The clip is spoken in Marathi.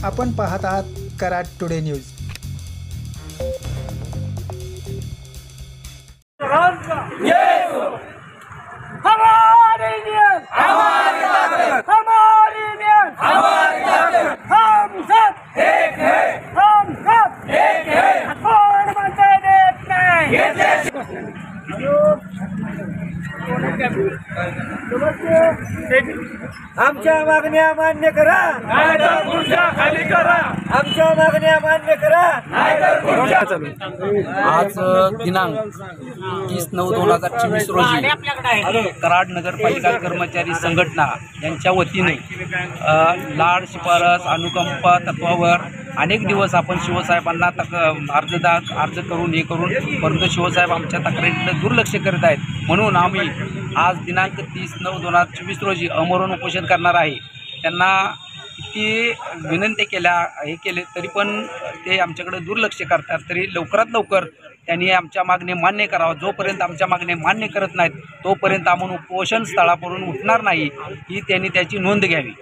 आपण पाहत आहात कराड टुडे न्यूज। आमच्या मागण्या मान्य करा, नाहीतर खुर्च्या खाली करा। आमच्या मागण्या मान्य करा, नाहीतर खुर्च्या। आज दिनांक 30/9/2024 रोजी कराड नगरपालिका कर्मचारी संघटना यांच्या वतीने लाड शिफारस अनुकंपा तत्वावर अनेक दिवस आपण शिवसाहेबांना अर्ज करून परंतु शिवसाहेब आमच्या तक्रारीकडे दुर्लक्ष करत आहेत। म्हणून आम्ही आज दिनांक 30/9/2024 रोजी आमरण उपोषण करणार आहे। त्यांना किती विनंती केले तरी पण ते आमच्याकडे दुर्लक्ष करतात। तरी लवकरात लवकर त्यांनी आमच्या मागणी मान्य करावा। जोपर्यंत आमच्या मागणी मान्य करत नाहीत तोपर्यंत आम्ही उपोषण स्थळावरून उठणार नाही, ही त्यांनी त्याची नोंद घ्यावी।